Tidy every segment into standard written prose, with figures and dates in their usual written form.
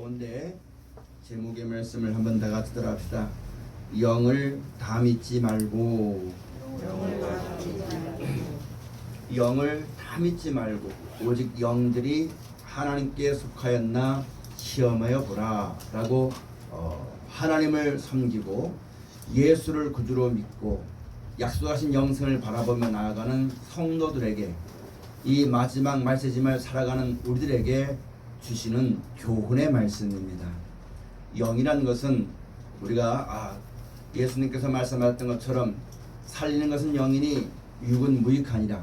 가운데 제목의 말씀을 한번 다 같이 들어갑시다. 영을 다 믿지 말고, 영을 다 믿지 말고 오직 영들이 하나님께 속하였나 시험하여 보라 라고 하나님을 섬기고 예수를 구주로 믿고 약속하신 영생을 바라보며 나아가는 성도들에게, 이 마지막 말세짐을 살아가는 우리들에게 주시는 교훈의 말씀입니다. 영이란 것은 우리가 예수님께서 말씀하셨던 것처럼 살리는 것은 영이니 육은 무익하니라.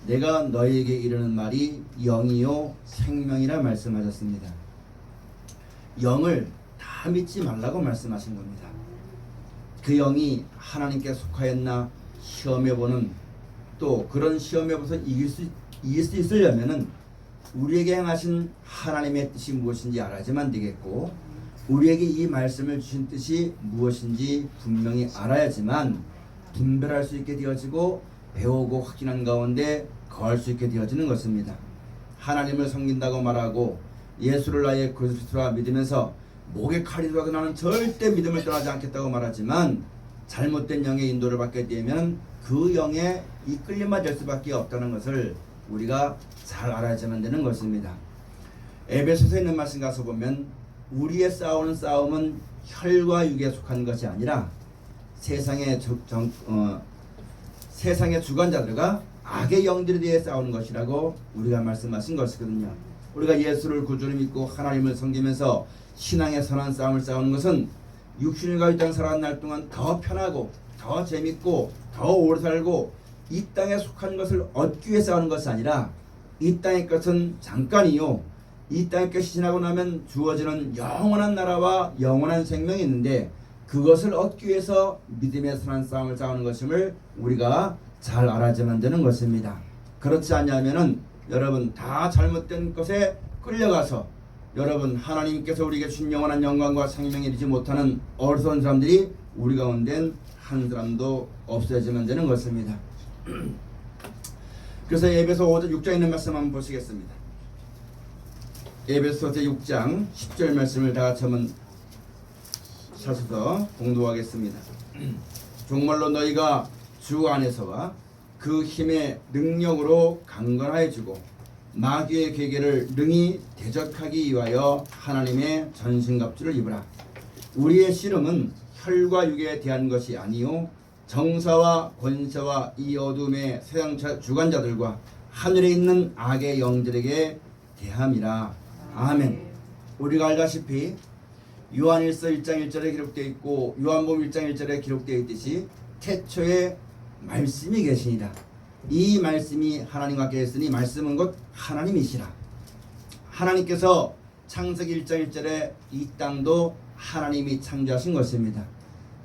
내가 너희에게 이르는 말이 영이요 생명이라 말씀하셨습니다. 영을 다 믿지 말라고 말씀하신 겁니다. 그 영이 하나님께 속하였나 시험해보는, 또 그런 시험해보서 이길 수 있으려면은 우리에게 행하신 하나님의 뜻이 무엇인지 알아야지만 되겠고, 우리에게 이 말씀을 주신 뜻이 무엇인지 분명히 알아야지만 분별할 수 있게 되어지고 배우고 확인한 가운데 거할 수 있게 되어지는 것입니다. 하나님을 섬긴다고 말하고 예수를 나의 그리스도라 믿으면서 목에 칼이 들어도 나는 절대 믿음을 떠나지 않겠다고 말하지만 잘못된 영의 인도를 받게 되면 그 영에 이끌림만 될 수밖에 없다는 것을 우리가 잘 알아야지만 되는 것입니다. 에베소서에 있는 말씀 가서 보면 우리의 싸우는 싸움은 혈과 육에 속한 것이 아니라 세상의 주관자들과 악의 영들에 대해 싸우는 것이라고 우리가 말씀하신 것이거든요. 우리가 예수를 구주로 믿고 하나님을 섬기면서 신앙의 선한 싸움을 싸우는 것은 육신을 가지고 이 땅 살아가는 날 동안 더 편하고 더 재밌고 더 오래 살고 이 땅에 속한 것을 얻기 위해 싸우는 것이 아니라, 이 땅의 것은 잠깐이요, 이 땅의 것이 지나고 나면 주어지는 영원한 나라와 영원한 생명이 있는데 그것을 얻기 위해서 믿음의 선한 싸움을 싸우는 것임을 우리가 잘 알아야만 되는 것입니다. 그렇지 않냐면은 여러분 다 잘못된 것에 끌려가서 여러분 하나님께서 우리에게 준 영원한 영광과 생명이 이르지 못하는 어리석은 사람들이 우리 가운데 한 사람도 없어야지만 되는 것입니다. 그래서 에베소 5장 6장에 있는 말씀 한번 보시겠습니다. 에베소 6장 10절 말씀을 다 같이 한번 찾아서 공독하겠습니다. 정말로 너희가 주 안에서와 그 힘의 능력으로 강건하여지고 마귀의 계계를 능히 대적하기 위하여 하나님의 전신갑주를 입으라. 우리의 씨름은 혈과 육에 대한 것이 아니요 정사와 권세와 이 어둠의 세상 주관자들과 하늘에 있는 악의 영들에게 대함이라. 아멘. 우리가 알다시피 요한일서 1장 1절에 기록되어 있고 요한복음 1장 1절에 기록되어 있듯이 태초에 말씀이 계시니라. 이 말씀이 하나님과 함께 했으니 말씀은 곧 하나님이시라. 하나님께서 창세기 1장 1절에 이 땅도 하나님이 창조하신 것입니다.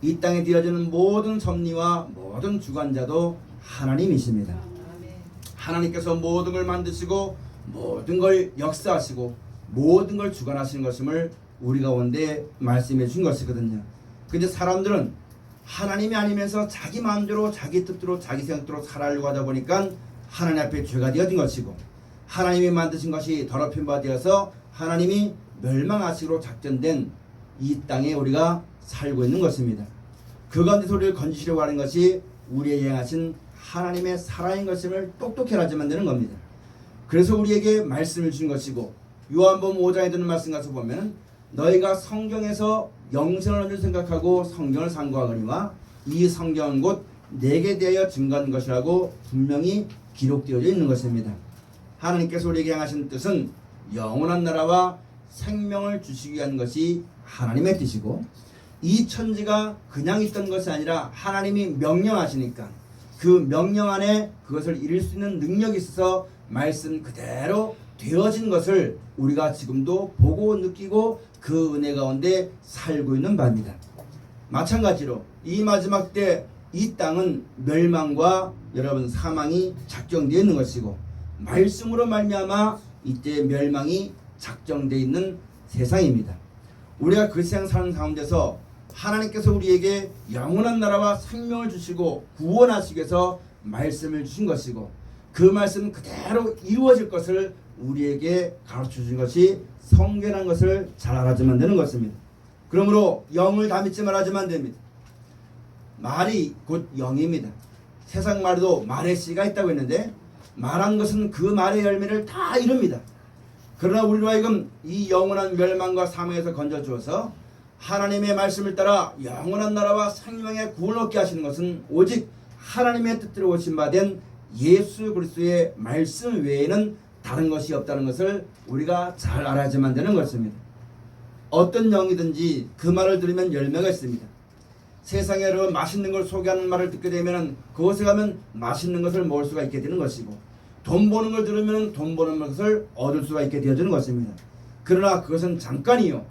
이 땅에 되어지는 모든 섭리와 모든 주관자도 하나님이십니다. 하나님께서 모든 걸 만드시고 모든 걸 역사하시고 모든 걸 주관하시는 것임을 우리 가운데 말씀해 주신 것이거든요. 근데 사람들은 하나님이 아니면서 자기 마음대로 자기 뜻대로 자기 생각대로 살아가려고 하다 보니까 하나님 앞에 죄가 되어진 것이고, 하나님이 만드신 것이 더럽힌 바 되어서 하나님이 멸망하시기로 작전된 이 땅에 우리가 살고 있는 것입니다. 그 가운데서 우리를 건지시려고 하는 것이 우리에게 행하신 하나님의 살아있는 것임을 똑똑히 알아야만 되는 겁니다. 그래서 우리에게 말씀을 주신 것이고, 요한복음 5장에 드는 말씀 가서 보면 너희가 성경에서 영생을 얻는 생각하고 성경을 상고하거니와 이 성경은 곧 내게 대하여 증거한 것이라고 분명히 기록되어 있는 것입니다. 하나님께서 우리에게 행하신 뜻은 영원한 나라와 생명을 주시기 위한 것이 하나님의 뜻이고, 이 천지가 그냥 있던 것이 아니라 하나님이 명령하시니까 그 명령 안에 그것을 이룰 수 있는 능력이 있어서 말씀 그대로 되어진 것을 우리가 지금도 보고 느끼고 그 은혜 가운데 살고 있는 바입니다. 마찬가지로 이 마지막 때 이 땅은 멸망과 여러분 사망이 작정되어 있는 것이고, 말씀으로 말미암아 이때 멸망이 작정되어 있는 세상입니다. 우리가 그 세상 사는 가운데서 하나님께서 우리에게 영원한 나라와 생명을 주시고 구원하시기 위해서 말씀을 주신 것이고, 그 말씀 그대로 이루어질 것을 우리에게 가르쳐 준 것이 성경이라는 것을 잘 알아야만 되는 것입니다. 그러므로 영을 다 믿지 말아야만 됩니다. 말이 곧 영입니다. 세상 말에도 말의 씨가 있다고 했는데 말한 것은 그 말의 열매를 다 이룹니다. 그러나 우리로 하여금 이 영원한 멸망과 사망에서 건져주어서 하나님의 말씀을 따라 영원한 나라와 생명의 구원을 얻게 하시는 것은 오직 하나님의 뜻대로 오신 바 된 예수 그리스도의 말씀 외에는 다른 것이 없다는 것을 우리가 잘 알아야만 되는 것입니다. 어떤 영이든지 그 말을 들으면 열매가 있습니다. 세상에 여러 맛있는 걸 소개하는 말을 듣게 되면 그곳에 가면 맛있는 것을 먹을 수가 있게 되는 것이고, 돈 버는 걸 들으면 돈 버는 것을 얻을 수가 있게 되어지는 것입니다. 그러나 그것은 잠깐이요,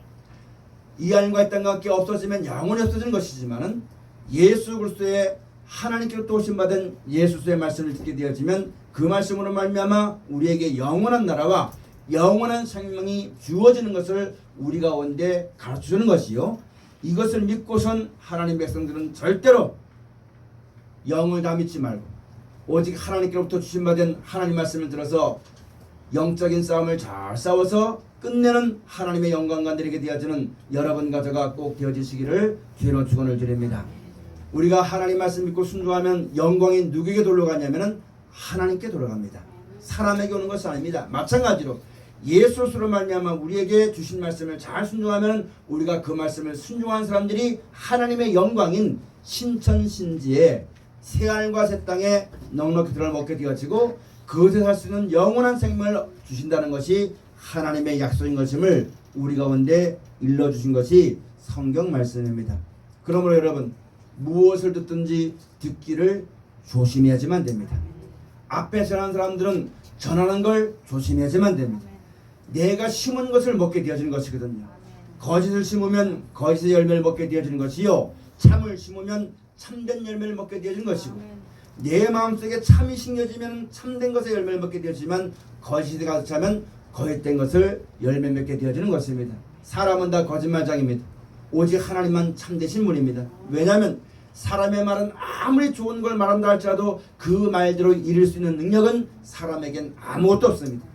이 하늘과 이 땅과 함께 없어지면 영원히 없어지는 것이지만은 예수 그리스도의 하나님께로부터 오신 받은 예수의 말씀을 듣게 되어지면 그 말씀으로 말미암아 우리에게 영원한 나라와 영원한 생명이 주어지는 것을 우리 가운데 가르쳐주는 것이요, 이것을 믿고선 하나님 백성들은 절대로 영을 다 믿지 말고 오직 하나님께로부터 주신받은 하나님 말씀을 들어서 영적인 싸움을 잘 싸워서 끝내는 하나님의 영광과 드리게 되어지는 여러분 가져가 꼭 되어지시기를 주의로 축원을 드립니다. 우리가 하나님 말씀 믿고 순종하면 영광이 누구에게 돌아가냐면 하나님께 돌아갑니다. 사람에게 오는 것이 아닙니다. 마찬가지로 예수로 말미암아 우리에게 주신 말씀을 잘 순종하면 우리가 그 말씀을 순종한 사람들이 하나님의 영광인 신천신지에 새하늘과 새 땅에 넉넉히 들어 먹게 되어지고 그것에 살 수 있는 영원한 생명을 주신다는 것이 하나님의 약속인 것임을 우리 가운데 일러주신 것이 성경 말씀입니다. 그러므로 여러분, 무엇을 듣든지 듣기를 조심해야지만 됩니다. 앞에 전하는 사람들은 전하는 걸 조심해야지만 됩니다. 내가 심은 것을 먹게 되어지는 것이거든요. 거짓을 심으면 거짓의 열매를 먹게 되어지는 것이요, 참을 심으면 참된 열매를 먹게 되어지는 것이고, 내 마음속에 참이 심겨지면 참된 것의 열매를 먹게 되어지만 거짓에 가득 차면 거짓된 것을 열매 맺게 되어지는 것입니다. 사람은 다 거짓말장입니다. 오직 하나님만 참되신 분입니다. 왜냐하면 사람의 말은 아무리 좋은 걸 말한다 할지라도 그 말대로 이룰 수 있는 능력은 사람에겐 아무것도 없습니다.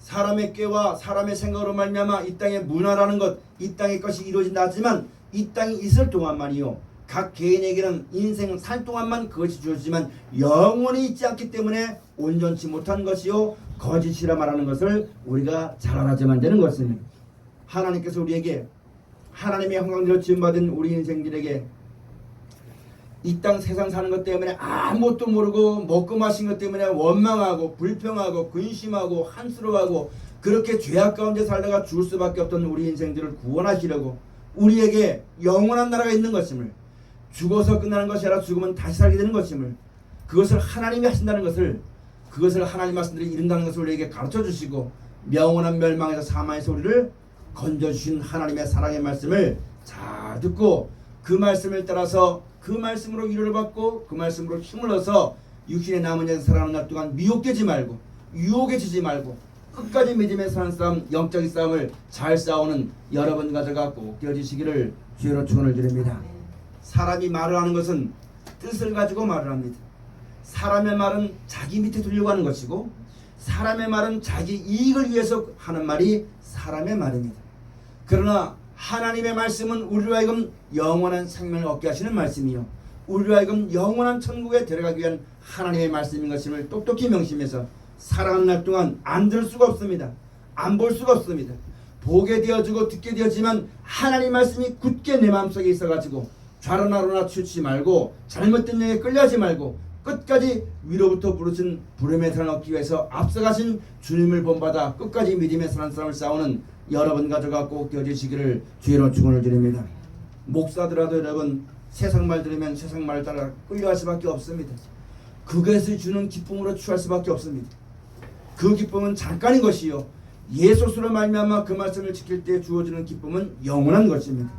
사람의 꾀와 사람의 생각으로 말미암아 이 땅의 문화라는 것, 이 땅의 것이 이루어진다 하지만 이 땅이 있을 동안만이요, 각 개인에게는 인생 살 동안만 그것이 주어지지만 영원히 있지 않기 때문에 온전치 못한 것이요 거짓이라 말하는 것을 우리가 잘 알아야만 되는 것입니다. 하나님께서 우리에게 하나님의 형상대로 지음받은 우리 인생들에게 이 땅 세상 사는 것 때문에 아무것도 모르고 먹고 마신 것 때문에 원망하고 불평하고 근심하고 한스러워하고 그렇게 죄악 가운데 살다가 죽을 수밖에 없던 우리 인생들을 구원하시려고 우리에게 영원한 나라가 있는 것임을, 죽어서 끝나는 것이 아니라 죽으면 다시 살게 되는 것임을, 그것을 하나님이 하신다는 것을, 그것을 하나님 말씀들이 이룬다는 것을 우리에게 가르쳐 주시고 영원한 멸망에서 사망에서 우리를 건져주신 하나님의 사랑의 말씀을 잘 듣고 그 말씀을 따라서 그 말씀으로 위로를 받고 그 말씀으로 힘을 얻어서 육신의 남은 여생 살아가는 날 동안 미혹되지 말고 유혹에 지지 말고 끝까지 믿음에 사는 싸움, 영적인 싸움을 잘 싸우는 여러분 가져가 꼭 되어지시기를 주의로 축원을 드립니다. 사람이 말을 하는 것은 뜻을 가지고 말을 합니다. 사람의 말은 자기 밑에 두려고 하는 것이고 사람의 말은 자기 이익을 위해서 하는 말이 사람의 말입니다. 그러나 하나님의 말씀은 우리로 하여금 영원한 생명을 얻게 하시는 말씀이요, 우리로 하여금 영원한 천국에 들어가기 위한 하나님의 말씀인 것임을 똑똑히 명심해서 살아가는 날 동안 안 들을 수가 없습니다. 안 볼 수가 없습니다. 보게 되어지고 듣게 되어지만 하나님 말씀이 굳게 내 마음속에 있어가지고 좌로나로나 치우치지 말고 잘못된 영에 끌려하지 말고 끝까지 위로부터 부르신 부름의 산을 얻기 위해서 앞서가신 주님을 본받아 끝까지 믿음의 사는 사람을 싸우는 여러분 가져가 꼭 되어지시기를 주의로 축원을 드립니다. 목사들아도 여러분, 세상 말 들으면 세상 말을 따라 끌려갈 수밖에 없습니다. 그것을 주는 기쁨으로 취할 수밖에 없습니다. 그 기쁨은 잠깐인 것이요, 예수로 말미암아 그 말씀을 지킬 때 주어지는 기쁨은 영원한 것입니다.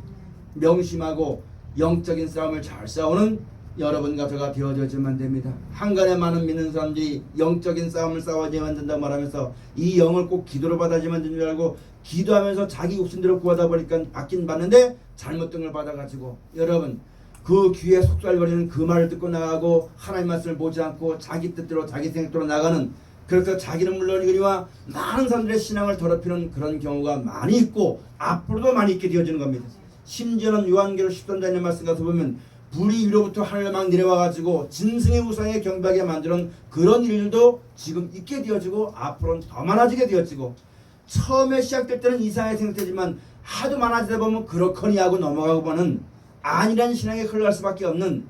명심하고 영적인 싸움을 잘 싸우는 여러분 가져가 되어져야만 됩니다. 한간에 많은 믿는 사람들이 영적인 싸움을 싸워야만 된다고 말하면서 이 영을 꼭 기도로 받아야만 되는 줄 알고 기도하면서 자기 욕심대로 구하다 보니까 받긴 받는데 잘못된 걸 받아가지고 여러분 그 귀에 속살거리는 그 말을 듣고 나가고 하나님 말씀을 보지 않고 자기 뜻대로 자기 생각대로 나가는 그래서 자기는 물론이거니와 많은 사람들의 신앙을 더럽히는 그런 경우가 많이 있고 앞으로도 많이 있게 되어지는 겁니다. 심지어는 요한계시록 13장의 말씀 가서 보면 불이 위로부터 하늘에 막 내려와가지고 진승의 우상에 경배하게 만드는 그런 일도 지금 있게 되어지고 앞으로는 더 많아지게 되어지고, 처음에 시작될 때는 이상하게 생각되지만 하도 많아지다 보면 그렇거니 하고 넘어가고 보는 안일한 신앙에 흘러갈 수밖에 없는,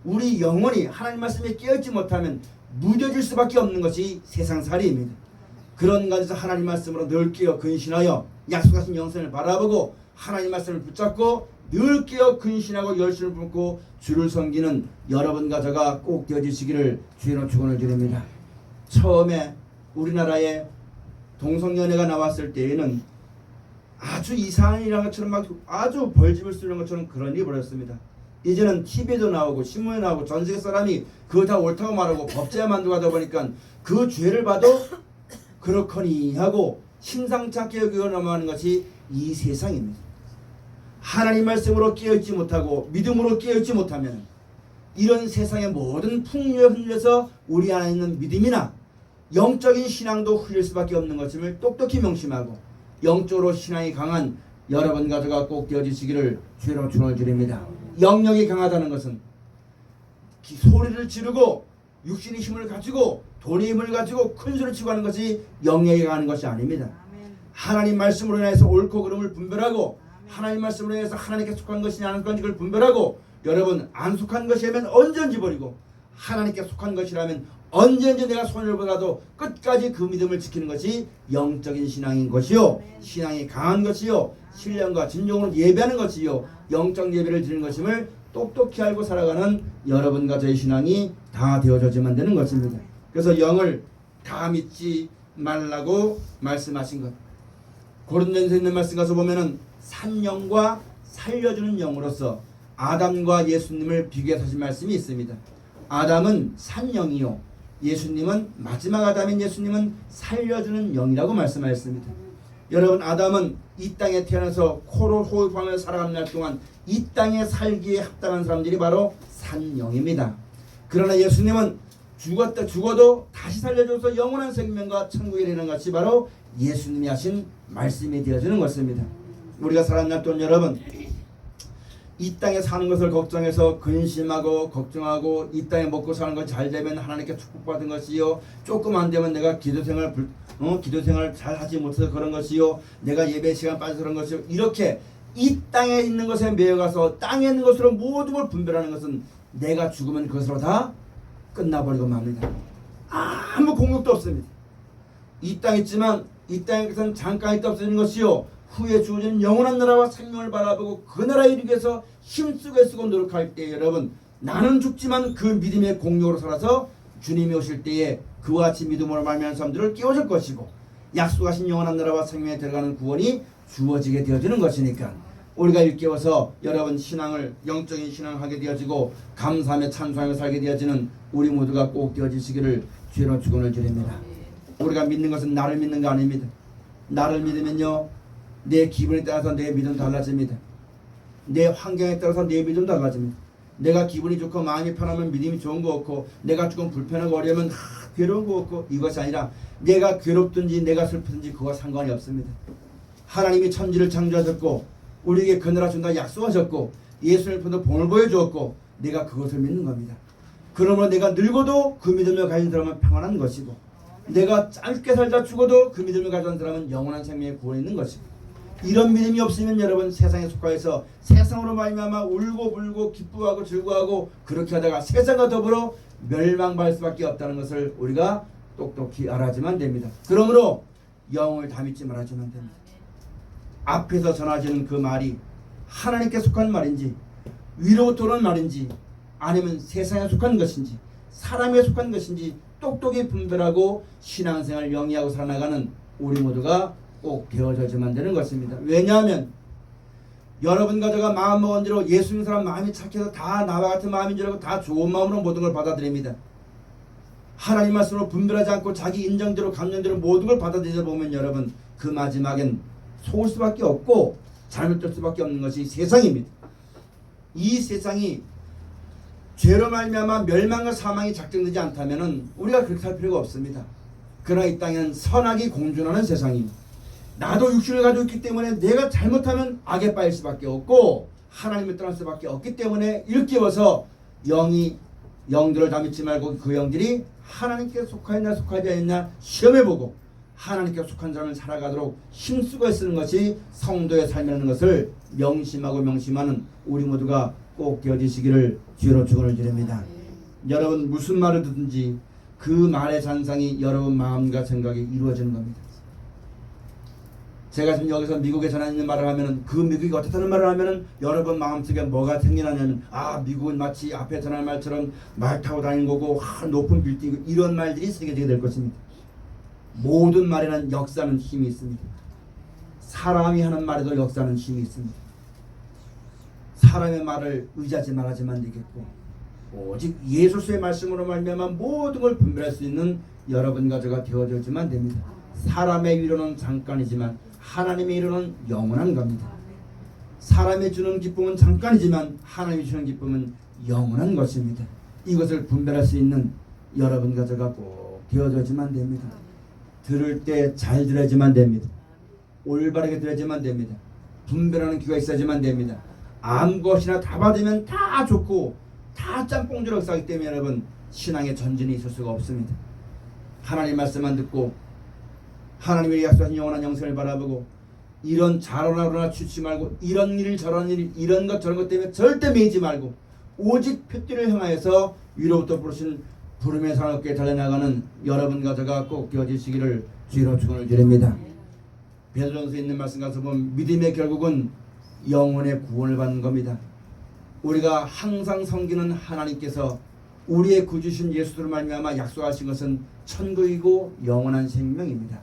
우리 영혼이 하나님 말씀에 깨어있지 못하면 무뎌질 수밖에 없는 것이 세상살이입니다. 그런 가운데서 하나님 말씀으로 늘 깨어 근신하여 약속하신 영생을 바라보고 하나님 말씀을 붙잡고 늘 깨어 근신하고 열심을 품고 주를 섬기는 여러분과 저가 꼭 되어주시기를 주의 축원을 드립니다. 처음에 우리나라에 동성연애가 나왔을 때에는 아주 이상한 일이라는 것처럼 막 아주 벌집을 쓰는 것처럼 그런 일이 벌어졌습니다. 이제는 TV에도 나오고 신문에 나오고 전 세계 사람이 그거 다 옳다고 말하고 법제화 만들고 하다 보니까 그 죄를 봐도 그렇거니 하고 심상치 않게 여기고 넘어가는 것이 이 세상입니다. 하나님 말씀으로 깨어있지 못하고 믿음으로 깨어있지 못하면 이런 세상의 모든 풍요에 흔들려서 우리 안에 있는 믿음이나 영적인 신앙도 흘릴 수밖에 없는 것임을 똑똑히 명심하고 영적으로 신앙이 강한 여러분 가져가 꼭 되어주시기를 주로 축원을 드립니다. 영역이 강하다는 것은 소리를 지르고 육신의 힘을 가지고 돈의 힘을 가지고 큰 소리를 치고 하는 것이 영역이 강한 것이 아닙니다. 하나님 말씀으로 인해서 옳고 그름을 분별하고 하나님 말씀으로 인해서 하나님께 속한 것이냐 안 속한 것을 분별하고, 여러분 안 속한 것이라면 언제든지 버리고 하나님께 속한 것이라면 언제든지 내가 손을 보다도 끝까지 그 믿음을 지키는 것이 영적인 신앙인 것이요, 신앙이 강한 것이요, 신령과 진정으로 예배하는 것이요, 영적 예배를 드리는 것임을 똑똑히 알고 살아가는 여러분과 저의 신앙이 다 되어져야만 되는 것입니다. 그래서 영을 다 믿지 말라고 말씀하신 것, 고린도전서에 있는 말씀 가서 보면은 산영과 살려주는 영으로서 아담과 예수님을 비교해서 하신 말씀이 있습니다. 아담은 산영이요, 예수님은 마지막 아담인 예수님은 살려주는 영이라고 말씀하셨습니다. 여러분, 아담은 이 땅에 태어나서 코로 호흡하며 살아가는 날 동안 이 땅에 살기에 합당한 사람들이 바로 산영입니다. 그러나 예수님은 죽어도 다시 살려줘서 영원한 생명과 천국에 이르는 것이 바로 예수님이 하신 말씀이 되어지는 것입니다. 우리가 살아가는 날 동안 여러분, 이 땅에 사는 것을 걱정해서 근심하고 걱정하고 이 땅에 먹고 사는 것 잘 되면 하나님께 축복받은 것이요, 조금 안 되면 내가 기도생활 잘 하지 못해서 그런 것이요, 내가 예배 시간 빠져서 그런 것이요, 이렇게 이 땅에 있는 것에 매여가서 땅에 있는 것으로 모든 걸 분별하는 것은 내가 죽으면 그것으로 다 끝나버리고 맙니다. 아무 공격도 없습니다. 이 땅에 있지만 이 땅에서는 잠깐 있다 없어지는 것이요, 후에 주어지는 영원한 나라와 생명을 바라보고 그 나라에 이르기 위해서 힘쓰고 애쓰고 노력할 때, 여러분 나는 죽지만 그 믿음의 공력으로 살아서 주님이 오실 때에 그와 같이 믿음으로 말미암은 사람들을 깨워줄 것이고 약속하신 영원한 나라와 생명에 들어가는 구원이 주어지게 되어지는 것이니까 우리가 일깨워서 여러분 신앙을, 영적인 신앙을 하게 되어지고 감사하며 찬송하며 살게 되어지는 우리 모두가 꼭 되어지시기를 주로 축원을 드립니다. 우리가 믿는 것은 나를 믿는 거 아닙니다. 나를 믿으면요, 내 기분에 따라서 내 믿음 달라집니다. 내 환경에 따라서 내 믿음 달라집니다. 내가 기분이 좋고 마음이 편하면 믿음이 좋은 거 없고, 내가 조금 불편하고 어려우면 괴로운 거 없고, 이것이 아니라 내가 괴롭든지 내가 슬프든지 그와 상관이 없습니다. 하나님이 천지를 창조하셨고 우리에게 그 나라 준다 약속하셨고 예수를 통해 본을 보여주었고 내가 그것을 믿는 겁니다. 그러므로 내가 늙어도 그 믿음을 가진 사람은 평안한 것이고, 내가 짧게 살다 죽어도 그 믿음을 가진 사람은 영원한 생명에 구원이 있는 것이고, 이런 믿음이 없으면 여러분 세상에 속하여서 세상으로 말미암아 울고 불고 기뻐하고 즐거워하고 그렇게 하다가 세상과 더불어 멸망받을 수밖에 없다는 것을 우리가 똑똑히 알아야만 됩니다. 그러므로 영을 다 믿지 말아야만 됩니다. 앞에서 전하지는 그 말이 하나님께 속한 말인지 위로부터 오는 말인지 아니면 세상에 속한 것인지 사람에 속한 것인지 똑똑히 분별하고 신앙생활을 영위하고 살아나가는 우리 모두가 꼭 되어져야만 되는 것입니다. 왜냐하면 여러분과 제가 마음먹은 대로 예수 믿는 사람 마음이 착해서 다 나와 같은 마음인 줄 알고 다 좋은 마음으로 모든 걸 받아들입니다. 하나님 말씀으로 분별하지 않고 자기 인정대로 감정대로 모든 걸 받아들이다 보면 여러분 그 마지막엔 속을 수밖에 없고 잘못될 수밖에 없는 것이 세상입니다. 이 세상이 죄로 말미암아 멸망과 사망이 작정되지 않다면 우리가 그렇게 살 필요가 없습니다. 그러나 이 땅에는 선악이 공존하는 세상입니다. 나도 육신을 가지고 있기 때문에 내가 잘못하면 악에 빠질 수밖에 없고 하나님을 떠날 수밖에 없기 때문에 일깨워서 영들을 다 믿지 말고 그 영들이 하나님께 속하였나 속하지 않느냐 시험해보고 하나님께 속한 사람을 살아가도록 힘쓰고 쓰는 것이 성도의 삶이라는 것을 명심하는 우리 모두가 꼭 되어지시기를 주로 축원을 드립니다. 여러분 무슨 말을 듣든지 그 말의 잔상이 여러분 마음과 생각이 이루어지는 겁니다. 제가 지금 여기서 미국에 전하는 말을 하면은 그 미국이 어떻다는 말을 하면은 여러분 마음속에 뭐가 생기냐면 미국은 마치 앞에 전한 말처럼 말 타고 다니는 거고 높은 빌딩 이런 말들이 새겨지게 될 것입니다. 모든 말에는 역사는 힘이 있습니다. 사람이 하는 말에도 역사는 힘이 있습니다. 사람의 말을 의지하지 말아야만 되겠고 오직 예수의 말씀으로 말미암아 모든 걸 분별할 수 있는 여러분과 저가 되어져야만 됩니다. 사람의 위로는 잠깐이지만 하나님의 위로는 영원한 겁니다. 사람이 주는 기쁨은 잠깐이지만 하나님이 주는 기쁨은 영원한 것입니다. 이것을 분별할 수 있는 여러분과 저가 꼭 되어져야만 됩니다. 들을 때 잘 들어야지만 됩니다. 올바르게 들어야지만 됩니다. 분별하는 귀가 있어야지만 됩니다. 아무것이나 다 받으면 다 좋고 다 짬뽕주럭 싸기 때문에 여러분 신앙의 전진이 있을 수가 없습니다. 하나님 말씀만 듣고 하나님의 약속하신 영원한 영생을 바라보고 이런 자로나로나 취치 말고 이런 일 저런 일 이런 것 저런 것 때문에 절대 매이지 말고 오직 표띠를 향하여서 위로부터 부르신 부름의 산업계에 달려나가는 여러분과 저가 꼭 되어지시기를 주로 축원을 드립니다. 베드로전서에 있는 말씀 가서 보면 믿음의 결국은 영혼의 구원을 받는 겁니다. 우리가 항상 섬기는 하나님께서 우리의 구주신 예수로 말미암아 약속하신 것은 천국이고 영원한 생명입니다.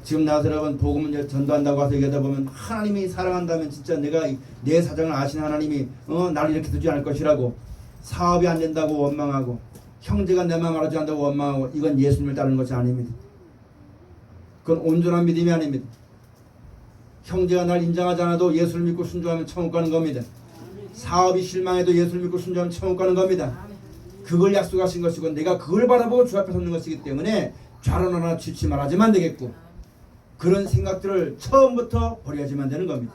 지금 나와서 여러분 복음을 전도한다고 와서 얘기하다 보면 하나님이 사랑한다면 진짜 내가 내 사정을 아시는 하나님이 나를 이렇게 두지 않을 것이라고 사업이 안 된다고 원망하고 형제가 내 마음 알아주지 않는다고 원망하고 이건 예수님을 따르는 것이 아닙니다. 그건 온전한 믿음이 아닙니다. 형제가 날 인정하지 않아도 예수를 믿고 순종하면 천국 가는 겁니다. 사업이 실망해도 예수를 믿고 순종하면 천국 가는 겁니다. 그걸 약속하신 것이고 내가 그걸 바라보고 주 앞에 섰는 것이기 때문에 좌로나나 취치 말하지만 되겠고 그런 생각들을 처음부터 버려야지만 되는 겁니다.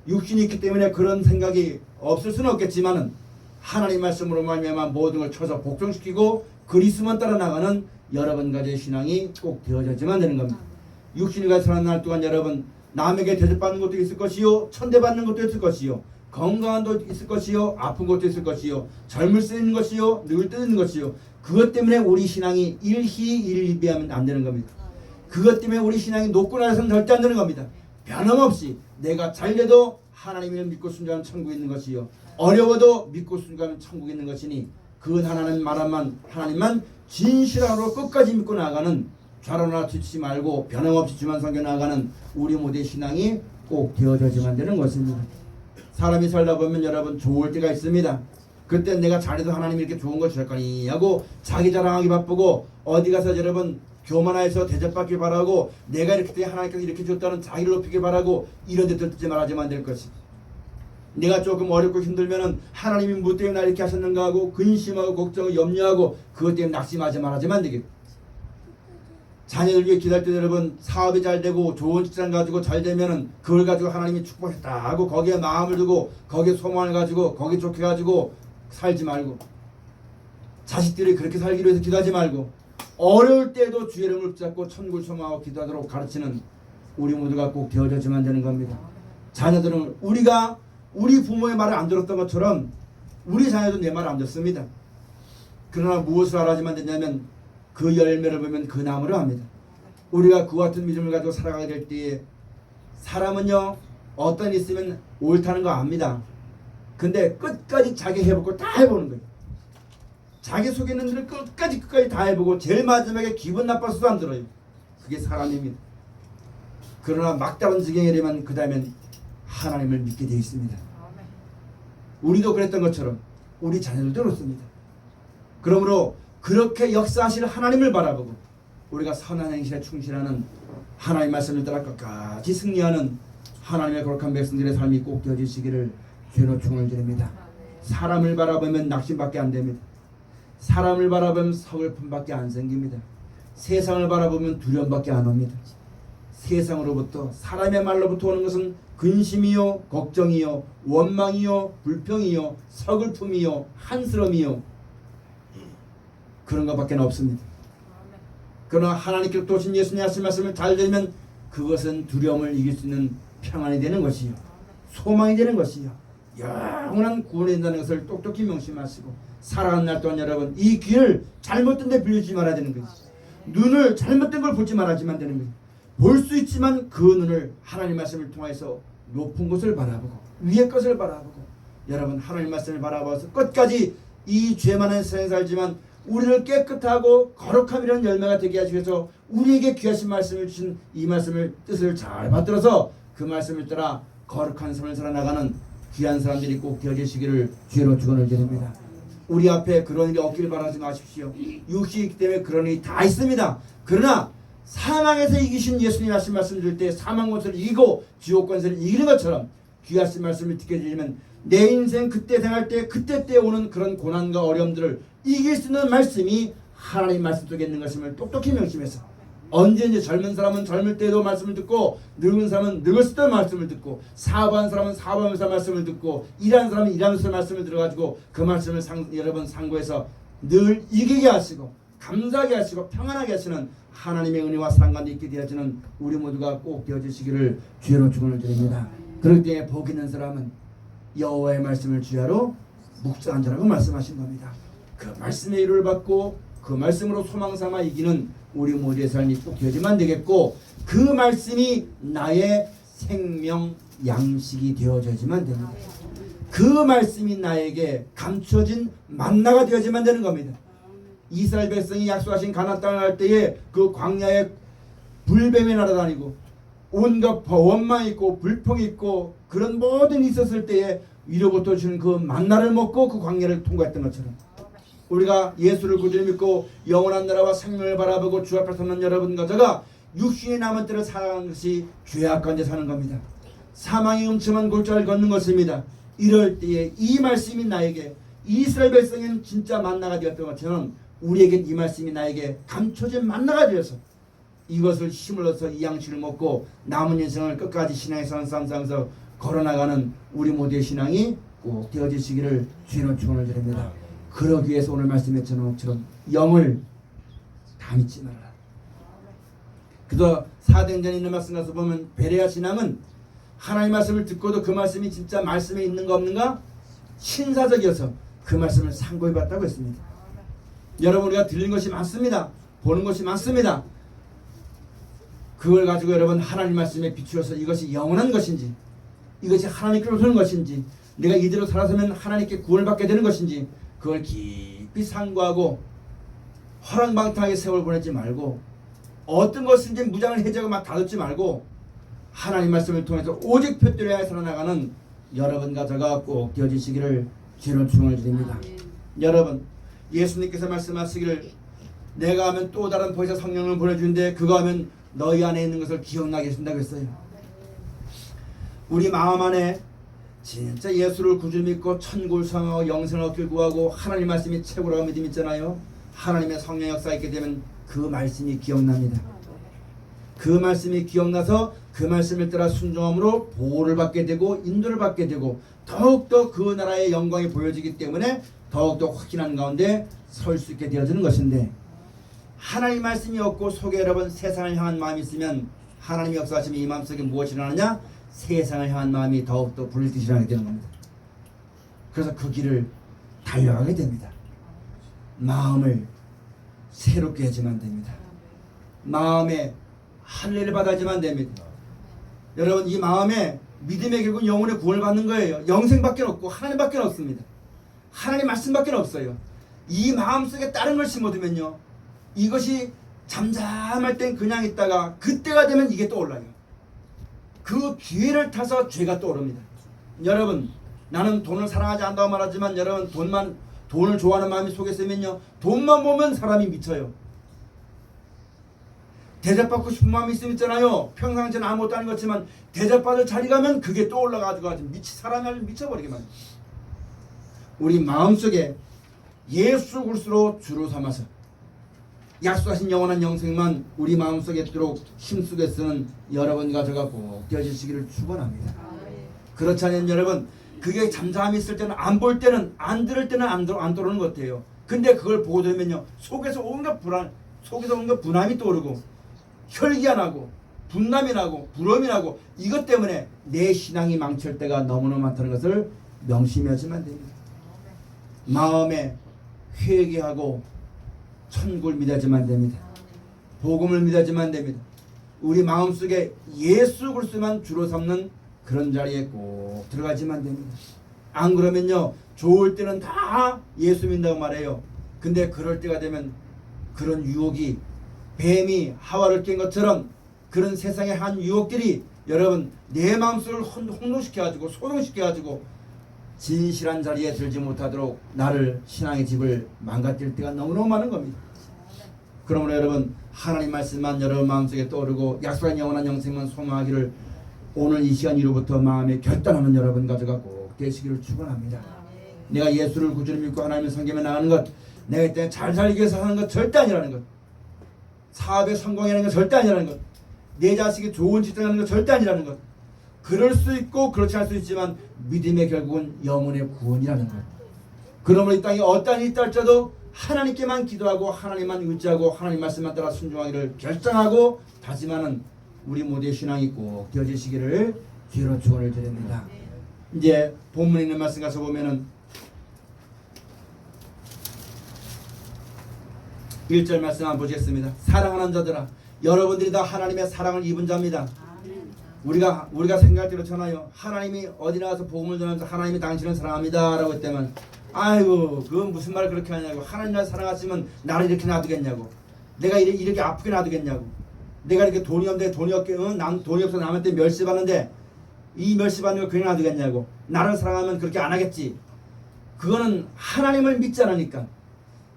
육신이 있기 때문에 그런 생각이 없을 수는 없겠지만은 하나님 말씀으로 말미암아 모든 걸 쳐서 복종시키고 그리스도만 따라 나가는 여러분 가지의 신앙이 꼭 되어져야지만 되는 겁니다. 육신이 가서 사는 날 동안 여러분 남에게 대접받는 것도 있을 것이요 천대받는 것도 있을 것이요 건강한 것도 있을 것이요 아픈 것도 있을 것이요 젊을 수 있는 것이요 늙을 때 있는 것이요 그것 때문에 우리 신앙이 일희일비하면 안 되는 겁니다. 그것 때문에 우리 신앙이 높고 낮아서는 절대 안 되는 겁니다. 변함없이 내가 잘려도 하나님을 믿고 순종하면 천국에 있는 것이요 어려워도 믿고 순종하면 천국에 있는 것이니 그 하나님만 진실함으로 끝까지 믿고 나아가는 좌로나 뒤치지 말고 변함없이 주만 섬겨 나아가는 우리 모두의 신앙이 꼭 되어져야만 되는 것입니다. 사람이 살다 보면 여러분 좋을 때가 있습니다. 그때 내가 잘해도 하나님이 이렇게 좋은 걸 줄 거니 하고 자기 자랑하기 바쁘고 어디 가서 여러분 교만해서 대접받길 바라고 내가 이렇게 하나님께서 이렇게 줬다는 자기를 높이길 바라고 이런 데 듣지 말아야만 될 것이. 내가 조금 어렵고 힘들면은 하나님이 뭐 때문에 나 이렇게 하셨는가 하고 근심하고 걱정하고 염려하고 그것 때문에 낙심하지 말아야만 되겠고 자녀들 위해 기도할 때 여러분 사업이 잘 되고 좋은 직장 가지고 잘 되면은 그걸 가지고 하나님이 축복했다 하고 거기에 마음을 두고 거기에 소망을 가지고 거기 좋게 가지고 살지 말고 자식들이 그렇게 살기로 해서 기도하지 말고 어려울 때도 주의 이름을 붙잡고 천국을 소망하고 기도하도록 가르치는 우리 모두가 꼭 되어져야만 되는 겁니다. 자녀들은 우리 부모의 말을 안 들었던 것처럼 우리 자녀도 내 말을 안 듣습니다. 그러나 무엇을 알아야만 되냐면 그 열매를 보면 그 나무를 합니다. 우리가 그와 같은 믿음을 가지고 살아가게 될 때에 사람은요 어떤 일 있으면 옳다는 거 압니다. 근데 끝까지 자기 해보고 다 해보는 거예요. 자기 속에 있는 일을 끝까지 다 해보고 제일 마지막에 기분 나빠서도 안 들어요. 그게 사람입니다. 그러나 막다른 지경에 이르면 그 다음엔 하나님을 믿게 되어 있습니다. 우리도 그랬던 것처럼 우리 자녀들도 그렇습니다. 그러므로 그렇게 역사하실 하나님을 바라보고 우리가 선한 행실에 충실하는 하나님 말씀을 따라 끝까지 승리하는 하나님의 거룩한 백성들의 삶이 꼭 되어지시기를 주로 축원을 드립니다. 사람을 바라보면 낙심밖에 안 됩니다. 사람을 바라보면 서글픔밖에 안 생깁니다. 세상을 바라보면 두려움밖에 안 옵니다. 세상으로부터 사람의 말로부터 오는 것은 근심이요 걱정이요 원망이요 불평이요 서글픔이요 한스러움이요 그런 것밖에 없습니다. 그러나 하나님께로부터 오신 예수님의 하신 말씀을 잘 들으면 그것은 두려움을 이길 수 있는 평안이 되는 것이요 소망이 되는 것이요 영원한 구원이 된다는 것을 똑똑히 명심하시고 살아가는 날 동안 여러분 이 귀를 잘못된 데 빌리지 말아야 되는 거예요. 눈을 잘못된 걸 보지 말아야지만 되는 거예요. 볼 수 있지만 그 눈을 하나님 말씀을 통해서 높은 것을 바라보고 위의 것을 바라보고 여러분 하나님 말씀을 바라봐서 끝까지 이 죄 많은 세상에 살지만 우리를 깨끗하고 거룩함이라는 열매가 되게 하시기 위해서 우리에게 귀하신 말씀을 주신 이 말씀을 뜻을 잘 받들어서 그 말씀을 따라 거룩한 삶을 살아나가는 귀한 사람들이 꼭 되어지시기를 주로 축원을 드립니다. 우리 앞에 그런 일이 없기를 바라지 마십시오. 육신이 있기 때문에 그런 일이 다 있습니다. 그러나 사망에서 이기신 예수님 하신 말씀 줄 때 사망 권세를 이기고 지옥 권세를 이기는 것처럼 귀하신 말씀을 듣게 되면 내 인생 그때 생활 때 그때 때 오는 그런 고난과 어려움들을 이길 수 있는 말씀이 하나님 말씀 속에 있는 것임을 똑똑히 명심해서 언제든지 젊은 사람은 젊을 때도 말씀을 듣고 늙은 사람은 늙었을 때도 말씀을 듣고 사업하는 사람은 사업하면서 말씀을 듣고 일하는 사람은 일하면서 말씀을 들어가지고 그 말씀을 여러분 상고해서 늘 이기게 하시고 감사하게 하시고 평안하게 하시는 하나님의 은혜와 사랑과 있게 되어지는 우리 모두가 꼭 되어주시기를 주여로 축원을 드립니다. 그럴 때에 복 있는 사람은 여호와의 말씀을 주야로 묵상한 자라고 말씀하신 겁니다. 그 말씀의 위로를 받고 그 말씀으로 소망 삼아 이기는 우리 모두의 삶이 꼭 되어지만 되겠고 그 말씀이 나의 생명 양식이 되어져야지만 됩니다. 그 말씀이 나에게 감춰진 만나가 되어지만 되는 겁니다. 이스라엘 백성이 약속하신 가나안 땅을 갈 때에 그 광야에 불뱀이 날아다니고 온갖 원망이 있고 불평이 있고 그런 모든 일이 있었을 때에 위로부터 주는 그 만나를 먹고 그 광야를 통과했던 것처럼 우리가 예수를 구주로 믿고 영원한 나라와 생명을 바라보고 주 앞에 서는 여러분과 저가 육신이 남은 때를 살아가는 것이 죄악 가운데 사는 겁니다. 사망의 음침한 골짜기를 걷는 것입니다. 이럴 때에 이 말씀이 나에게 이스라엘 백성은 진짜 만나가 되었던 것처럼 우리에겐 이 말씀이 나에게 감춰진 만나가 되어서 이것을 힘을 얻어서 이 양식을 먹고 남은 인생을 끝까지 신앙의 산상에서 걸어나가는 우리 모두의 신앙이 꼭 되어지시기를 주님의 축원을 드립니다. 그러기 위해서 오늘 말씀했던 것처럼 영을 다 믿지 말라. 그저 사도행전에 있는 말씀 가서 보면 베레아 신앙은 하나님 말씀을 듣고도 그 말씀이 진짜 말씀에 있는가 없는가 신사적이어서 그 말씀을 상고해 봤다고 했습니다. 여러분 우리가 들린 것이 많습니다. 보는 것이 많습니다. 그걸 가지고 여러분 하나님 말씀에 비추어서 이것이 영원한 것인지 이것이 하나님께로 오는 것인지 내가 이대로 살아서면 하나님께 구원을 받게 되는 것인지 그걸 깊이 상고하고 허랑방탕하게 세월 보내지 말고 어떤 것인지 무장을 해제하고 막 다듬지 말고 하나님 말씀을 통해서 오직 표대로 향해 살아나가는 여러분과 저가 꼭 되어지시기를 주로 축원을 드립니다. 여러분 예수님께서 말씀하시기를 내가 하면 또 다른 보혜사 성령을 보내주는데 그거 하면 너희 안에 있는 것을 기억나게 해준다고 했어요. 우리 마음 안에 진짜 예수를 구주 믿고 천국을 소망하고 영생을 얻길 구하고 하나님 말씀이 최고라고 믿음 있잖아요. 하나님의 성령 역사 있게 되면 그 말씀이 기억납니다. 그 말씀이 기억나서 그 말씀을 따라 순종함으로 보호를 받게 되고 인도를 받게 되고 더욱더 그 나라의 영광이 보여지기 때문에 더욱더 확신한 가운데 설 수 있게 되어지는 것인데 하나님 말씀이 없고 속에 여러분 세상을 향한 마음이 있으면 하나님의 역사하시면 이 마음속에 무엇이 일어나느냐 세상을 향한 마음이 더욱더 불빛이 일어나게 되는 겁니다. 그래서 그 길을 달려가게 됩니다. 마음을 새롭게 해야지만 됩니다. 마음에 할례를 받아야지만 됩니다. 여러분 이 마음에 믿음의 결국 영혼의 구원을 받는 거예요. 영생밖에 없고 하나님밖에 없습니다. 하나님 말씀밖에 없어요. 이 마음속에 다른 걸 심어두면요 이것이 잠잠할 땐 그냥 있다가 그때가 되면 이게 떠올라요. 그 기회를 타서 죄가 떠오릅니다. 여러분 나는 돈을 사랑하지 않는다고 말하지만 여러분 돈을 좋아하는 마음이 속에 있으면요 돈만 보면 사람이 미쳐요. 대접받고 싶은 마음이 있으면 있잖아요. 평상시는 아무것도 아닌 것 같지만 대접받을 자리 가면 그게 떠올라가지고 사람이 아주 미쳐버리게 만듭니다. 우리 마음속에 예수 그리스도로 주로 삼아서 약속하신 영원한 영생만 우리 마음속에 있도록 힘쓰게 쓰는 여러분과 저가 꼭 되어주시기를 축원합니다. 그렇지 않으면 여러분 그게 잠잠히 있을 때는 안 볼 때는 안 들을 때는 안 들어오는 것 같아요. 근데 그걸 보고 들으면요 속에서 온갖 분함이 떠오르고 혈기가 나고 분남이 나고 부러움이 나고 이것 때문에 내 신앙이 망칠 때가 너무나 많다는 것을 명심하시면 됩니다. 마음에 회개하고 천국을 믿어야지만 됩니다. 복음을 믿어야지만 됩니다. 우리 마음속에 예수 그리스도만 주로 삼는 그런 자리에 꼭 들어가지만 됩니다. 안 그러면요 좋을 때는 다 예수 믿는다고 말해요. 근데 그럴 때가 되면 그런 유혹이 뱀이 하와를 깬 것처럼 그런 세상의 한 유혹들이 여러분 내 마음속을 혼동시켜가지고 소동시켜가지고 진실한 자리에 들지 못하도록 나를 신앙의 집을 망가뜨릴 때가 너무너무 많은 겁니다. 그러므로 여러분 하나님 말씀만 여러분 마음속에 떠오르고 약속한 영원한 영생만 소망하기를 오늘 이 시간 이후부터 마음에 결단하는 여러분 가져가 꼭 되시기를 축원합니다. 내가 예수를 구주로 믿고 하나님의 섬기며 나가는 것, 내가 이때 잘 살기 위해서 하는 것 절대 아니라는 것, 사업에 성공하는 것 절대 아니라는 것, 내 자식이 좋은 직장 하는 것 절대 아니라는 것. 그럴 수 있고 그렇지 않을 수 있지만 믿음의 결국은 영혼의 구원이라는 것. 그러므로 이 땅에 어떠한 일이 있다 할지라도 하나님께만 기도하고 하나님만 의지하고 하나님 말씀만 따라 순종하기를 결정하고 다짐하는 우리 모두의 신앙이 꼭 되어지시기를 주로 축원을 드립니다. 이제 본문에 있는 말씀 가서 보면은 1절 말씀 한번 보시겠습니다. 사랑하는 자들아, 여러분들이 다 하나님의 사랑을 입은 자입니다. 우리가 생각할 때로 전하여 하나님이 어디 나가서 복음을 전하면서 하나님이 당신을 사랑합니다 라고 했다면 아이고 그건 무슨 말을 그렇게 하냐고, 하나님 나를 사랑하시면 나를 이렇게 놔두겠냐고, 내가 이렇게 아프게 놔두겠냐고, 내가 이렇게 돈이 없는데 돈이 없어 남한테 멸시받는데 이 멸시받는 걸 그냥 놔두겠냐고, 나를 사랑하면 그렇게 안 하겠지. 그거는 하나님을 믿지 않으니까,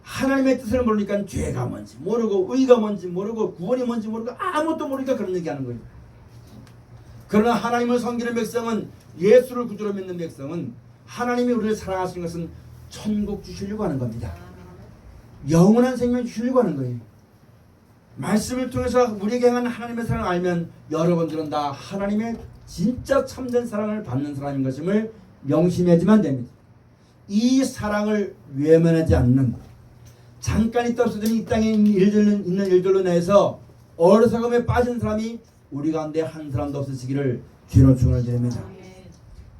하나님의 뜻을 모르니까 죄가 뭔지 모르고 의가 뭔지 모르고 구원이 뭔지 모르고 아무것도 모르니까 그런 얘기하는 거예요. 그러나 하나님을 섬기는 백성은, 예수를 구주로 믿는 백성은 하나님이 우리를 사랑하시는 것은 천국 주시려고 하는 겁니다. 영원한 생명 주시려고 하는 거예요. 말씀을 통해서 우리에게 향한 하나님의 사랑을 알면 여러분들은 다 하나님의 진짜 참된 사랑을 받는 사람인 것임을 명심하지만 됩니다. 이 사랑을 외면하지 않는, 잠깐 있다 없어지는 이 땅에 있는 일들로 내서 어리석음에 빠진 사람이 우리 가운데 한 사람도 없으시기를 주로 축원을 드립니다.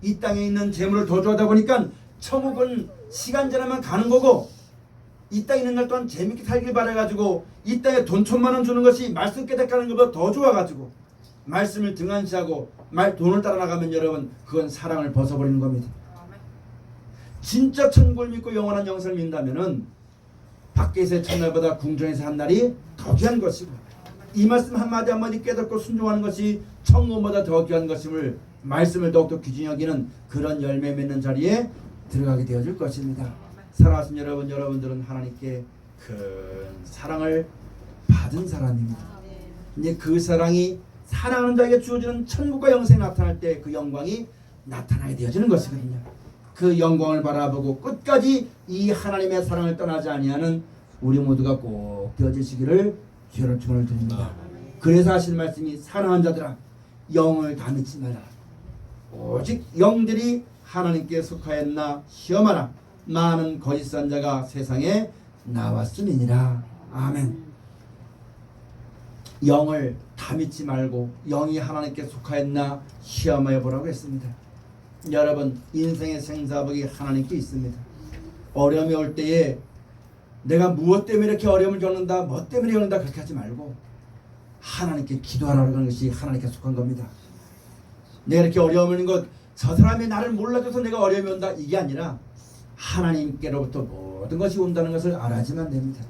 이 땅에 있는 재물을 더 좋아하다 보니까 천국은 시간 지나면 가는 거고, 이 땅에 있는 날 동안 재밌게 살길 바라가지고 이 땅에 돈 1,000만 원 주는 것이 말씀 깨닫게 하는 것보다 더 좋아가지고 말씀을 등한시하고 돈을 따라 나가면 여러분 그건 사랑을 벗어버리는 겁니다. 진짜 천국을 믿고 영원한 영생을 믿는다면은 밖에서의 첫날보다 궁정에서 한 날이 더 귀한 것이고, 이 말씀 한마디 한마디 깨닫고 순종하는 것이 천국보다 더 귀한 것임을 말씀을 더욱더 귀중히 여기는 그런 열매 맺는 자리에 들어가게 되어질 것입니다. 사랑하신 여러분들은 하나님께 큰 사랑을 받은 사람입니다. 이제 그 사랑이 사랑하는 자에게 주어지는 천국과 영생이 나타날 때 그 영광이 나타나게 되어지는 것이거든요. 그 영광을 바라보고 끝까지 이 하나님의 사랑을 떠나지 아니하는 우리 모두가 꼭 되어지시기를 주의 축원을 드립니다. 그래서 하신 말씀이 사랑하는 자들아 영을 다 믿지 말라. 오직 영들이 하나님께 속하였나 시험하라. 많은 거짓 선자가 세상에 나왔음이니라. 아멘. 영을 다 믿지 말고 영이 하나님께 속하였나 시험하여 보라고 했습니다. 여러분 인생의 생사복이 하나님께 있습니다. 어려움이 올 때에 내가 무엇 때문에 이렇게 어려움을 겪는다, 뭐 때문에 겪는다 그렇게 하지 말고 하나님께 기도하라는 것이 하나님께 속한 겁니다. 내가 이렇게 어려움을 있는 것, 저 사람이 나를 몰라줘서 내가 어려움이 온다, 이게 아니라 하나님께로부터 모든 것이 온다는 것을 알아야지만 됩니다.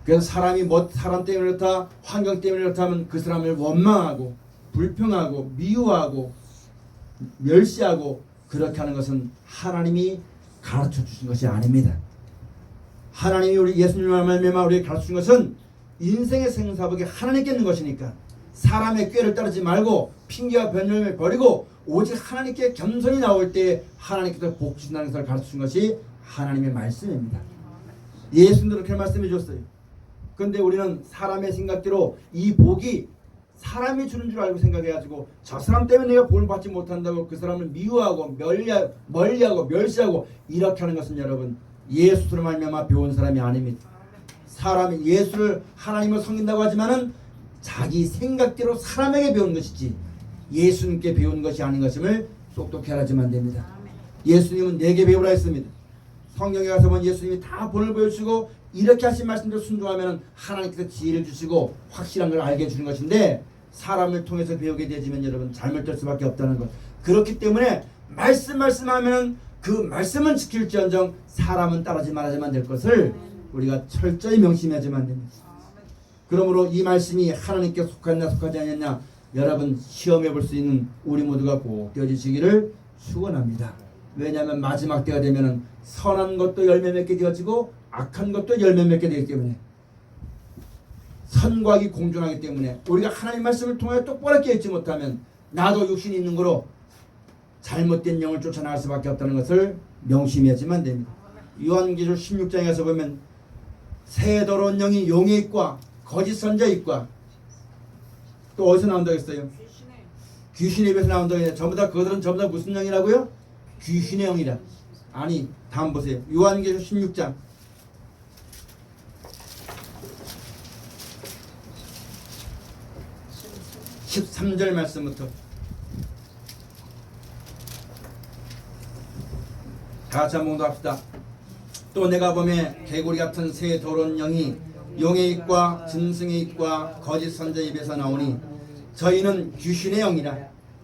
그래서 사람 때문에 그렇다, 환경 때문에 그렇다 하면 그 사람을 원망하고 불평하고 미워하고 멸시하고 그렇게 하는 것은 하나님이 가르쳐 주신 것이 아닙니다. 하나님이 우리 예수님을 말미암아 우리에게 가르쳐 준 것은 인생의 생사복이 하나님께 있는 것이니까 사람의 꾀를 따르지 말고 핑계와 변명을 버리고 오직 하나님께 겸손히 나올 때 하나님께서 복 주신다는 것을 가르쳐 준 것이 하나님의 말씀입니다. 예수님도 그렇게 말씀해 줬어요. 그런데 우리는 사람의 생각대로 이 복이 사람이 주는 줄 알고 생각해가지고 저 사람 때문에 내가 복을 받지 못한다고 그 사람을 미워하고 멀리하고 멸시하고 이렇게 하는 것은 여러분 예수로 말미암아 배운 사람이 아닙니다. 사람이 예수를 하나님을 섬긴다고 하지만은 자기 생각대로 사람에게 배운 것이지 예수님께 배운 것이 아닌 것임을 똑똑히 알아야만 됩니다. 예수님은 내게 배우라 했습니다. 성경에 가서 보면 예수님이 다 본을 보여주시고 이렇게 하신 말씀대로 순종하면 하나님께서 지혜를 주시고 확실한 걸 알게 해주는 것인데 사람을 통해서 배우게 되지만 여러분 잘못될 수밖에 없다는 것. 그렇기 때문에 말씀하면 그 말씀은 지킬지언정 사람은 따르지 말아야만 될 것을 우리가 철저히 명심해야지만 됩니다. 그러므로 이 말씀이 하나님께 속하냐 속하지 않느냐 여러분 시험해 볼 수 있는 우리 모두가 꼭 되어지시기를 축원합니다. 왜냐하면 마지막 때가 되면 선한 것도 열매 맺게 되어지고 악한 것도 열매 맺게 되기 때문에 선과 악이 공존하기 때문에 우리가 하나님 말씀을 통해 똑바로 깨닫지 못하면 나도 육신이 있는 거로 잘못된 영을 쫓아나갈 수밖에 없다는 것을 명심해야지만 됩니다. 요한계시록 16장에 가서 보면 새 더러운 영이 용의 입과 거짓 선자의 입과 또 어디서 나온다고 했어요? 귀신의 입에서 나온다고 했는데 전부 다 그들은 전부 다 무슨 영이라고요? 귀신의 영이라. 아니 다음 보세요. 요한계시록 16장 13절 말씀부터 다 같이 한번 합시다. 또 내가 보매 개구리 같은 새 더러운 영이 용의 입과 짐승의 입과 거짓 선자의 입에서 나오니 저희는 귀신의 영이라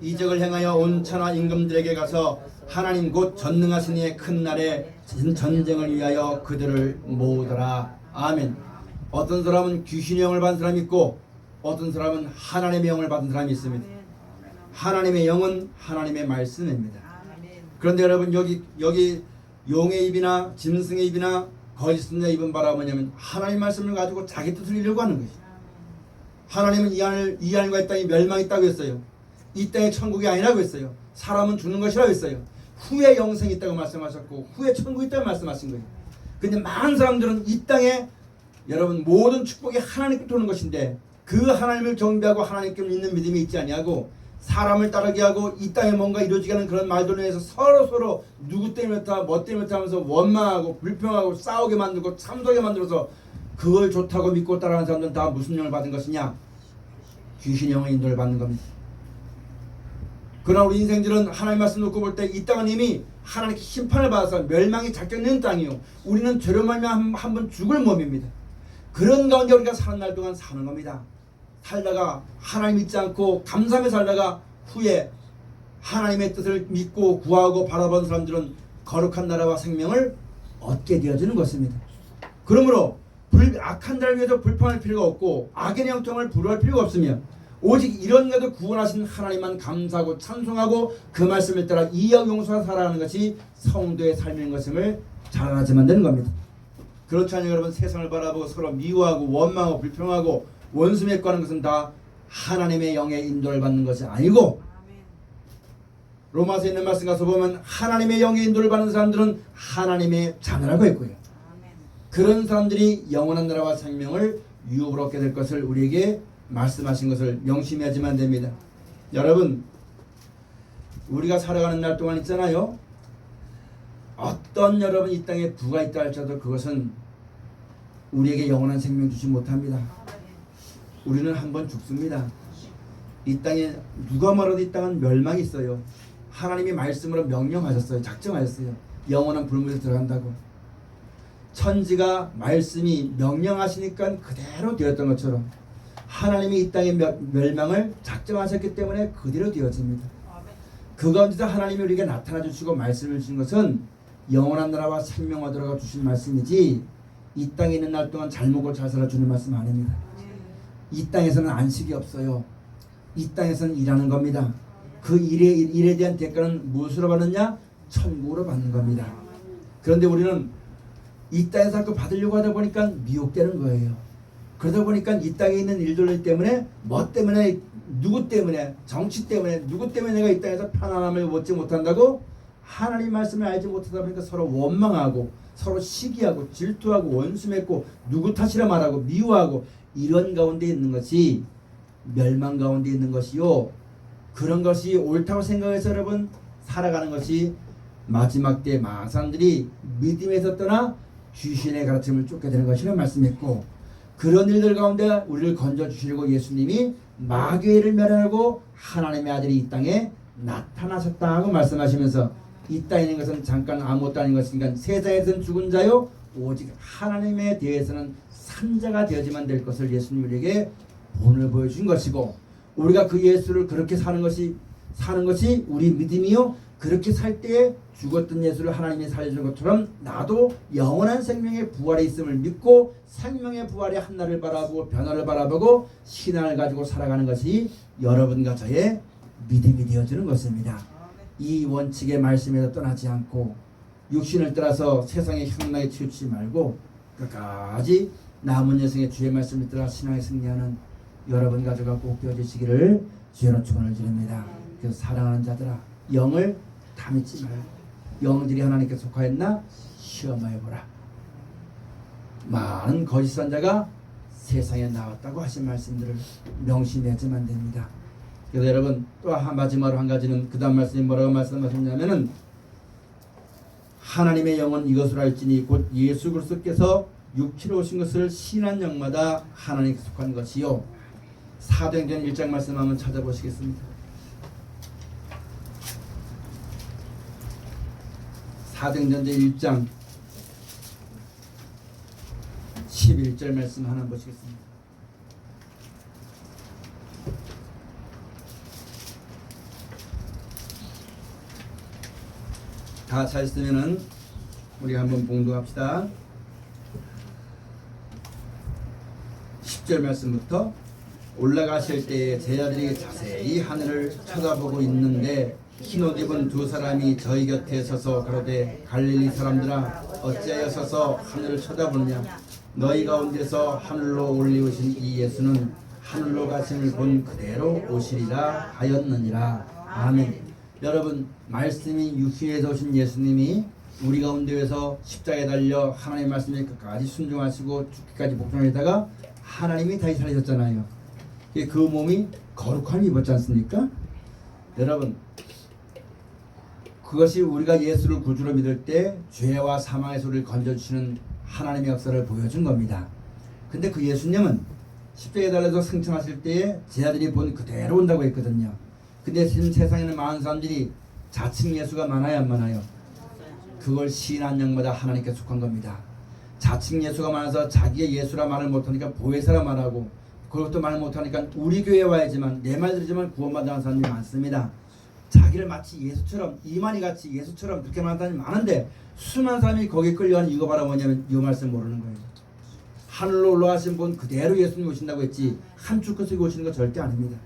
이적을 행하여 온 천하 임금들에게 가서 하나님 곧 전능하신 이의 큰 날에 전쟁을 위하여 그들을 모으더라. 아멘. 어떤 사람은 귀신의 영을 받은 사람이 있고 어떤 사람은 하나님의 영을 받은 사람이 있습니다. 하나님의 영은 하나님의 말씀입니다. 그런데 여러분 여기 용의 입이나 짐승의 입이나 거짓 선자의 입은 바라 뭐냐면 하나님 말씀을 가지고 자기 뜻을 이루려고 하는 것이죠. 하나님은 이 하늘과 이 땅이 멸망이 있다고 했어요. 이 땅이 천국이 아니라고 했어요. 사람은 죽는 것이라고 했어요. 후에 영생이 있다고 말씀하셨고 후에 천국이 있다고 말씀하신 거예요. 근데 많은 사람들은 이 땅에 여러분 모든 축복이 하나님께 오는 것인데 그 하나님을 경배하고 하나님께 믿는 믿음이 있지 아니하고 사람을 따르게 하고 이 땅에 뭔가 이루어지게 하는 그런 말들로 해서 서로 누구 때문에 그렇다 뭐 때문에 그렇다 하면서 원망하고 불평하고 싸우게 만들고 참소하게 만들어서 그걸 좋다고 믿고 따라하는 사람들은 다 무슨 영을 받은 것이냐? 귀신의 영의 인도를 받는 겁니다. 그러나 우리 인생들은 하나님 말씀 놓고 볼 때 이 땅은 이미 하나님께 심판을 받아서 멸망이 작정된 땅이요 우리는 죄로 말미암아 한 번 죽을 몸입니다. 그런 가운데 우리가 사는 날 동안 사는 겁니다. 살다가 하나님 믿지 않고 감사하며 살다가 후에 하나님의 뜻을 믿고 구하고 바라본 사람들은 거룩한 나라와 생명을 얻게 되어지는 것입니다. 그러므로 악한 자를 위해서 불평할 필요가 없고 악의 영통을 부러워할 필요가 없으며 오직 이런 것을 구원하신 하나님만 감사하고 찬송하고 그 말씀을 따라 이역 용서와 살아가는 것이 성도의 삶인 것임을 잘 알아야만 되는 겁니다. 그렇지 않으면 여러분 세상을 바라보고 서로 미워하고 원망하고 불평하고 원수 맺고 하는 것은 다 하나님의 영의 인도를 받는 것이 아니고 로마서에 있는 말씀 가서 보면 하나님의 영의 인도를 받는 사람들은 하나님의 자녀라고 했고요. 그런 사람들이 영원한 나라와 생명을 유업으로 얻게 될 것을 우리에게 말씀하신 것을 명심해야지만 됩니다. 여러분 우리가 살아가는 날 동안 있잖아요. 어떤 여러분 이 땅에 부가 있다 할지라도 그것은 우리에게 영원한 생명 주지 못합니다. 우리는 한번 죽습니다. 이 땅에 누가 말해도 이 땅은 멸망이 있어요. 하나님이 말씀으로 명령하셨어요. 작정하셨어요. 영원한 불못에 들어간다고. 천지가 말씀이 명령하시니까 그대로 되었던 것처럼 하나님이 이 땅의 멸망을 작정하셨기 때문에 그대로 되어집니다. 그 가운데서 하나님이 우리에게 나타나 주시고 말씀을 주신 것은 영원한 나라와 생명 얻으라고 주신 말씀이지 이 땅에 있는 날 동안 잘 먹고 잘 살아주는 말씀 아닙니다. 이 땅에서는 안식이 없어요. 이 땅에서는 일하는 겁니다. 그 일에 대한 대가는 무엇으로 받느냐? 천국으로 받는 겁니다. 그런데 우리는 이 땅에서 자꾸 받으려고 하다 보니까 미혹되는 거예요. 그러다 보니까 이 땅에 있는 일들 때문에 뭐 때문에 누구 때문에 정치 때문에 누구 때문에 내가 이 땅에서 편안함을 얻지 못한다고 하나님 말씀을 알지 못하다 보니까 서로 원망하고 서로 시기하고 질투하고 원수맺고 누구 탓이라 말하고 미워하고 이런 가운데 있는 것이 멸망 가운데 있는 것이요. 그런 것이 옳다고 생각해서 여러분 살아가는 것이 마지막 때 많은 사람들이 믿음에서 떠나 귀신의 가르침을 쫓게 되는 것이라는 말씀했고, 그런 일들 가운데 우리를 건져주시려고 예수님이 마귀를 멸하고 하나님의 아들이 이 땅에 나타나셨다고 말씀하시면서, 이 땅에 있는 것은 잠깐 아무것도 아닌 것이니까 세상에서는 죽은 자요 오직 하나님에 대해서는 산자가 되어지만 될 것을 예수님 우리에게 본을 보여준 것이고, 우리가 그 예수를 그렇게 사는 것이 우리 믿음이요. 그렇게 살 때에 죽었던 예수를 하나님이 살려준 것처럼 나도 영원한 생명의 부활에 있음을 믿고 생명의 부활의 한날을 바라보고 변화를 바라보고 신앙을 가지고 살아가는 것이 여러분과 저의 믿음이 되어지는 것입니다. 이 원칙의 말씀에서 떠나지 않고 육신을 따라서 세상의 향락에 치우치지 말고 끝까지 남은 여생의 주의 말씀을 따라 신앙에 승리하는 여러분 가족과 꼭 되어지시기를 주의 축원을 드립니다. 그래서 사랑하는 자들아, 영을 다 믿지 말고 영들이 하나님께 속하였나 시험하여보라. 많은 거짓 선자가 세상에 나왔다고 하신 말씀들을 명심해야만 됩니다. 그래서 여러분 또 마지막으로 한 가지는 그 다음 말씀이 뭐라고 말씀하셨냐면은, 하나님의 영은 이것을 알지니 곧 예수 그리스도께서 육체로 오신 것을 신한 영마다 하나님께 속한 것이요. 사도행전 1장 말씀 한번 찾아보시겠습니다. 사도행전 1장 11절 말씀 하나 보시겠습니다. 다 잘 쓰면은 우리 한번 봉독합시다. 10절 말씀부터, 올라가실 때에 제자들이 자세히 하늘을 쳐다보고 있는데 흰옷 입은 두 사람이 저희 곁에 서서 가로되, 갈릴리 사람들아 어찌하여 서서 하늘을 쳐다보느냐? 너희 가운데서 하늘로 올리우신 이 예수는 하늘로 가심을 본 그대로 오시리라 하였느니라. 아멘. 여러분, 말씀이 육신에서 오신 예수님이 우리 가운데에서 십자가에 달려 하나님의 말씀에 끝까지 순종하시고 죽기까지 복종하다가 하나님이 다시 살리셨잖아요. 그 몸이 거룩함을 입었지 않습니까? 여러분, 그것이 우리가 예수를 구주로 믿을 때 죄와 사망에서 우리를 건져주시는 하나님의 역사를 보여준 겁니다. 근데 그 예수님은 십자가에 달려서 승천하실 때에 제자들이 본 그대로 온다고 했거든요. 근데 지금 세상에는 많은 사람들이 자칭 예수가 많아요, 안 많아요? 그걸 시인한 영마다 하나님께 속한 겁니다. 자칭 예수가 많아서 자기의 예수라 말을 못하니까 보혜사라 말하고, 그것도 말 못하니까 우리 교회에 와야지만 내 말 들으지만 구원받는 사람들이 많습니다. 자기를 마치 예수처럼, 이만희같이 예수처럼 그렇게 말하는 사람이 많은데 수많은 사람이 거기에 끌려가는 이유가 바로 뭐냐면 이 말씀 모르는 거예요. 하늘로 올라가신 분 그대로 예수님이 오신다고 했지 한쪽 끝에 오시는 거 절대 아닙니다.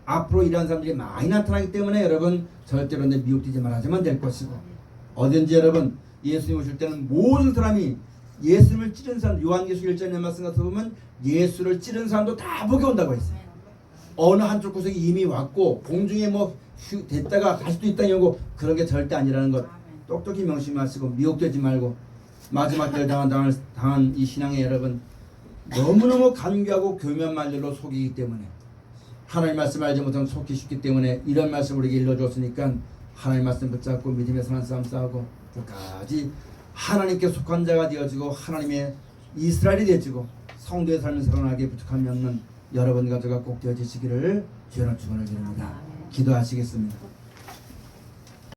앞으로 이러한 사람들이 많이 나타나기 때문에 여러분 절대로 미혹되지 말아야만 될 것이고, 어딘지 여러분 예수님 오실 때는 모든 사람이 예수님을 찌른 사람, 요한계시록 1장에 말씀 가서 보면 예수를 찌른 사람도 다 보게 온다고 했어요. 어느 한쪽 구석에 이미 왔고 공중에 됐다가 갈 수도 있다는 경우, 그런 게 절대 아니라는 것 똑똑히 명심하시고 미혹되지 말고, 마지막 때 당한 이 신앙의 여러분, 너무너무 간교하고 교묘한 말들로 속이기 때문에, 하나님 말씀 알지 못하면 속기 쉽기 때문에 이런 말씀 우리에게 일러줬으니까 하나님 말씀 붙잡고 믿음의 선한 싸움 싸우고 끝까지 하나님께 속한 자가 되어지고 하나님의 이스라엘이 되어지고 성도의 삶을 살아나게 부탁하면 여러분 가족가 꼭 되어지시기를 주의 축원을 드립니다. 기도하시겠습니다.